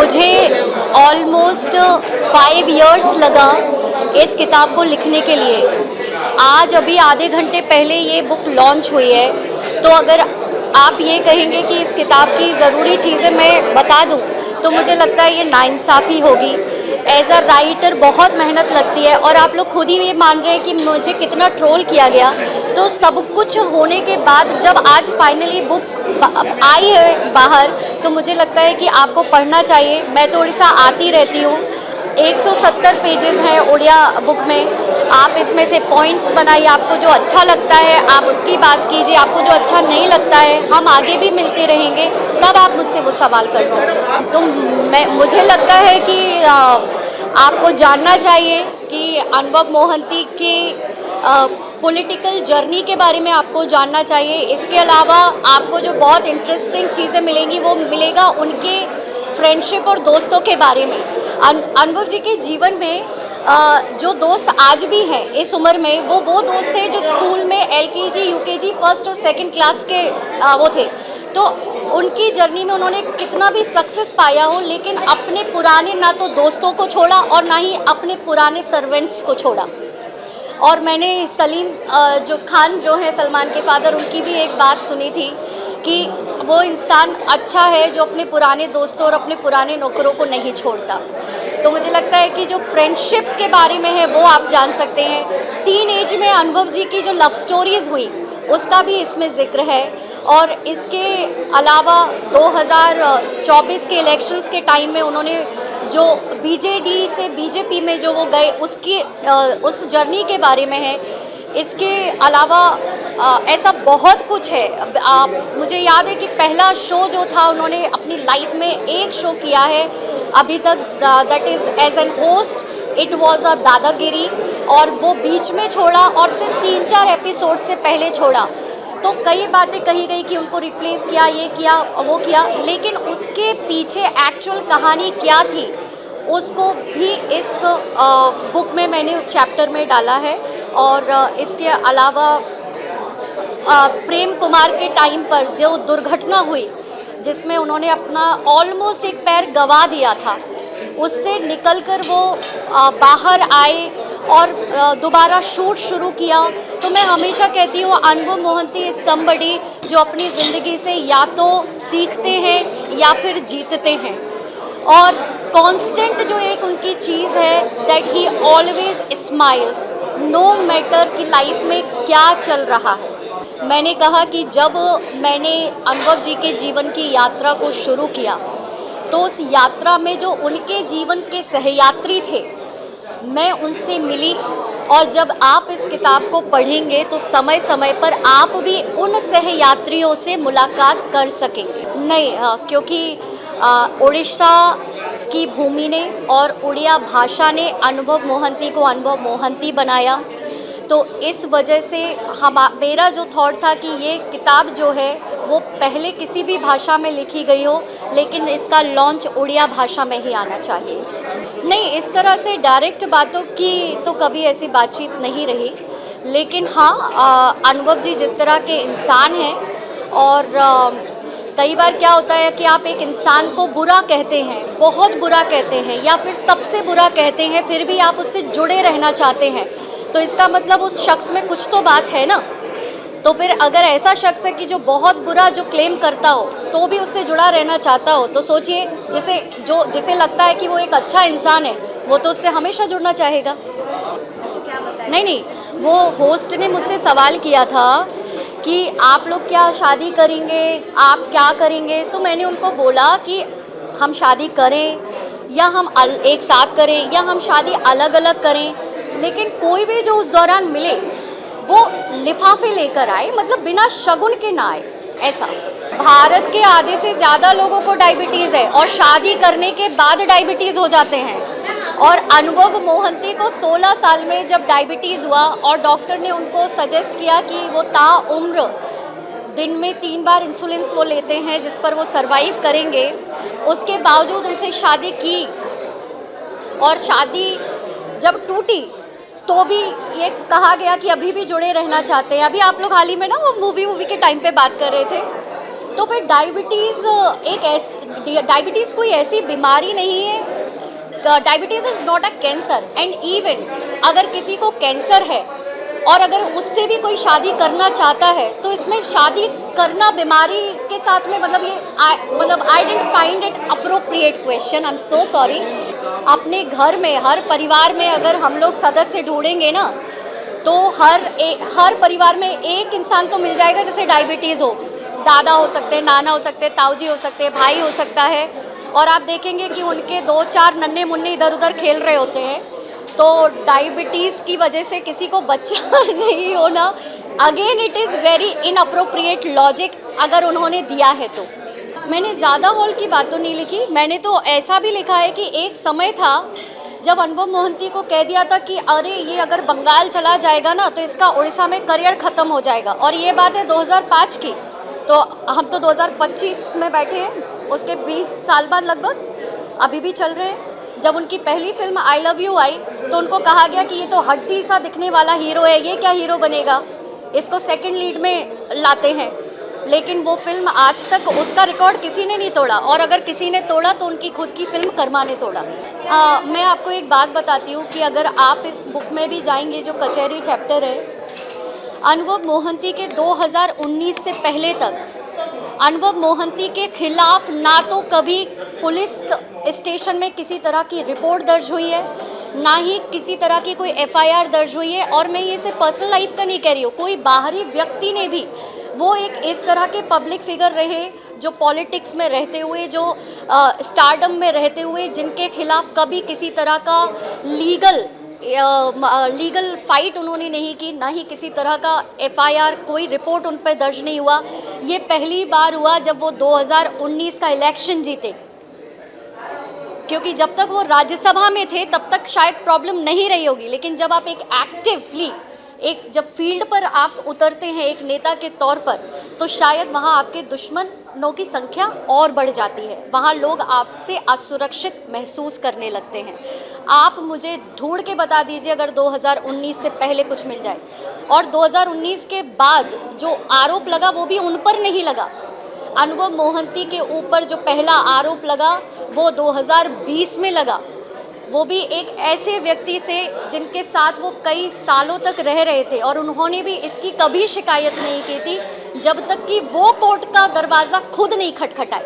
मुझे almost 5 years लगा इस किताब को लिखने के लिए। आज अभी आधे घंटे पहले ये बुक लॉन्च हुई है, तो अगर आप ये कहेंगे कि इस किताब की ज़रूरी चीज़ें मैं बता दूं, तो मुझे लगता है ये नाइंसाफ़ी होगी। एज अ राइटर बहुत मेहनत लगती है, और आप लोग खुद ही ये मान रहे हैं कि मुझे कितना ट्रोल किया गया। तो सब कुछ होने के बाद जब आज फाइनली बुक आई है बाहर, तो मुझे लगता है कि आपको पढ़ना चाहिए। मैं तो उड़ीसा आती रहती हूँ। 170 पेजेस हैं उड़िया बुक में। आप इसमें से पॉइंट्स बनाइए, आपको जो अच्छा लगता है आप उसकी बात कीजिए, आपको जो अच्छा नहीं लगता है हम आगे भी मिलते रहेंगे, तब आप मुझसे वो सवाल कर सकते हैं। तो मुझे लगता है कि आपको जानना चाहिए कि अनुभव मोहंती के पॉलिटिकल जर्नी के बारे में आपको जानना चाहिए। इसके अलावा आपको जो बहुत इंटरेस्टिंग चीज़ें मिलेंगी वो मिलेगा उनके फ्रेंडशिप और दोस्तों के बारे में। अनुभव जी के जीवन में जो दोस्त आज भी हैं इस उम्र में, वो दोस्त थे जो स्कूल में LKG UKG फर्स्ट और सेकंड क्लास के वो थे। तो उनकी जर्नी में उन्होंने कितना भी सक्सेस पाया हो, लेकिन अपने पुराने ना तो दोस्तों को छोड़ा और ना ही अपने पुराने सर्वेंट्स को छोड़ा। और मैंने सलीम जो खान जो है सलमान के फादर, उनकी भी एक बात सुनी थी कि वो इंसान अच्छा है जो अपने पुराने दोस्तों और अपने पुराने नौकरों को नहीं छोड़ता। तो मुझे लगता है कि जो फ्रेंडशिप के बारे में है वो आप जान सकते हैं। टीन एज में अनुभव जी की जो लव स्टोरीज़ हुई उसका भी इसमें ज़िक्र है। और इसके अलावा 2024 के इलेक्शंस के टाइम में उन्होंने जो BJD से BJP में जो वो गए उसकी उस जर्नी के बारे में है। इसके अलावा ऐसा बहुत कुछ है। मुझे याद है कि पहला शो जो था उन्होंने अपनी लाइफ में एक शो किया है अभी तक, that is as an host, it was a dadagiri, और वो बीच में छोड़ा और सिर्फ 3-4 एपिसोड से पहले छोड़ा। तो कई बातें कही गई कि उनको रिप्लेस किया, ये किया, वो किया, लेकिन उसके पीछे एक्चुअल कहानी क्या थी उसको भी इस बुक में मैंने उस चैप्टर में डाला है। और इसके अलावा प्रेम कुमार के टाइम पर जो दुर्घटना हुई जिसमें उन्होंने अपना ऑलमोस्ट एक पैर गंवा दिया था, उससे निकलकर वो बाहर आए और दोबारा शूट शुरू किया। तो मैं हमेशा कहती हूँ अनुभव मोहंती इज समबडी जो अपनी ज़िंदगी से या तो सीखते हैं या फिर जीतते हैं। और कांस्टेंट जो एक उनकी चीज़ है that he always smiles, no matter कि लाइफ में क्या चल रहा है। मैंने कहा कि जब मैंने अनुभव जी के जीवन की यात्रा को शुरू किया तो उस यात्रा में जो उनके जीवन के सहयात्री थे मैं उनसे मिली, और जब आप इस किताब को पढ़ेंगे तो समय समय पर आप भी उन सहयात्रियों से मुलाकात कर सकेंगे। नहीं, क्योंकि उड़ीसा की भूमि ने और उड़िया भाषा ने अनुभव मोहंती को अनुभव मोहंती बनाया। तो इस वजह से मेरा जो थॉट था कि ये किताब जो है वो पहले किसी भी भाषा में लिखी गई हो, लेकिन इसका लॉन्च उड़िया भाषा में ही आना चाहिए। नहीं, इस तरह से डायरेक्ट बातों की तो कभी ऐसी बातचीत नहीं रही, लेकिन हाँ अनुभव जी जिस तरह के इंसान हैं, और कई बार क्या होता है कि आप एक इंसान को बुरा कहते हैं, बहुत बुरा कहते हैं, या फिर सबसे बुरा कहते हैं, फिर भी आप उससे जुड़े रहना चाहते हैं, तो इसका मतलब उस शख्स में कुछ तो बात है ना। तो फिर अगर ऐसा शख्स है कि जो बहुत बुरा जो क्लेम करता हो तो भी उससे जुड़ा रहना चाहता हो, तो सोचिए जिसे लगता है कि वो एक अच्छा इंसान है वो तो उससे हमेशा जुड़ना चाहेगा। नहीं, वो होस्ट ने मुझसे सवाल किया था कि आप लोग क्या शादी करेंगे, आप क्या करेंगे। तो मैंने उनको बोला कि हम शादी करें या हम एक साथ करें या हम शादी अलग अलग करें, लेकिन कोई भी जो उस दौरान मिले वो लिफाफे लेकर आए, मतलब बिना शगुन के ना आए। ऐसा भारत के आधे से ज़्यादा लोगों को डायबिटीज़ है और शादी करने के बाद डायबिटीज़ हो जाते हैं। और अनुभव मोहंती को 16 साल में जब डायबिटीज़ हुआ और डॉक्टर ने उनको सजेस्ट किया कि वो ताउम्र दिन में 3 बार इंसुलिन वो लेते हैं जिस पर वो सरवाइव करेंगे, उसके बावजूद उनसे शादी की। और शादी जब टूटी तो भी ये कहा गया कि अभी भी जुड़े रहना चाहते हैं। अभी आप लोग हाल ही में ना वो मूवी के टाइम पे बात कर रहे थे तो फिर डायबिटीज़ कोई ऐसी बीमारी नहीं है। Diabetes is not a cancer, and even अगर किसी को कैंसर है और अगर उससे भी कोई शादी करना चाहता है तो इसमें शादी करना बीमारी के साथ में मतलब I didn't find it appropriate question. I am so sorry. अपने घर में हर परिवार में अगर हम लोग सदस्य ढूंढेंगे ना तो हर परिवार में एक इंसान तो मिल जाएगा जैसे डायबिटीज़ हो। दादा हो सकते हैं, नाना हो सकते हैं, ताऊ जी हो सकते हैं, भाई हो सकता है, और आप देखेंगे कि उनके 2-4 नन्हे मुन्ने इधर उधर खेल रहे होते हैं। तो डायबिटीज़ की वजह से किसी को बच्चा नहीं होना, again it is very inappropriate logic अगर उन्होंने दिया है तो। मैंने ज़्यादा हॉल की बात तो नहीं लिखी, मैंने तो ऐसा भी लिखा है कि एक समय था जब अनुभव मोहंती को कह दिया था कि अरे ये अगर बंगाल चला जाएगा ना तो इसका उड़ीसा में करियर ख़त्म हो जाएगा, और ये बात है 2005 की। तो हम तो 2025 में बैठे हैं, उसके 20 साल बाद लगभग अभी भी चल रहे हैं। जब उनकी पहली फिल्म आई लव यू आई तो उनको कहा गया कि ये तो हड्डी सा दिखने वाला हीरो है, ये क्या हीरो बनेगा, इसको सेकंड लीड में लाते हैं। लेकिन वो फिल्म आज तक उसका रिकॉर्ड किसी ने नहीं तोड़ा, और अगर किसी ने तोड़ा तो उनकी खुद की फिल्म कर्मा ने तोड़ा। मैं आपको एक बात बताती हूँ कि अगर आप इस बुक में भी जाएंगे, जो कचहरी चैप्टर है, अनुभव मोहंती के 2019 से पहले तक अनुभव मोहंती के खिलाफ ना तो कभी पुलिस स्टेशन में किसी तरह की रिपोर्ट दर्ज हुई है, ना ही किसी तरह की कोई एफआईआर दर्ज हुई है। और मैं ये सिर्फ पर्सनल लाइफ का नहीं कह रही हूँ, कोई बाहरी व्यक्ति ने भी, वो एक इस तरह के पब्लिक फिगर रहे जो पॉलिटिक्स में रहते हुए, जो स्टारडम में रहते हुए, जिनके खिलाफ कभी किसी तरह का लीगल फाइट उन्होंने नहीं की, ना ही किसी तरह का एफआईआर, कोई रिपोर्ट उन पर दर्ज नहीं हुआ। ये पहली बार हुआ जब वो 2019 का इलेक्शन जीते, क्योंकि जब तक वो राज्यसभा में थे तब तक शायद प्रॉब्लम नहीं रही होगी, लेकिन जब आप एक एक्टिवली जब फील्ड पर आप उतरते हैं एक नेता के तौर पर, तो शायद वहाँ आपके दुश्मनों की संख्या और बढ़ जाती है, वहाँ लोग आपसे असुरक्षित महसूस करने लगते हैं। आप मुझे ढूंढ के बता दीजिए अगर 2019 से पहले कुछ मिल जाए, और 2019 के बाद जो आरोप लगा वो भी उन पर नहीं लगा। अनुभव मोहंती के ऊपर जो पहला आरोप लगा वो 2020 में लगा, वो भी एक ऐसे व्यक्ति से जिनके साथ वो कई सालों तक रह रहे थे, और उन्होंने भी इसकी कभी शिकायत नहीं की थी जब तक कि वो कोर्ट का दरवाज़ा खुद नहीं खटखटाए।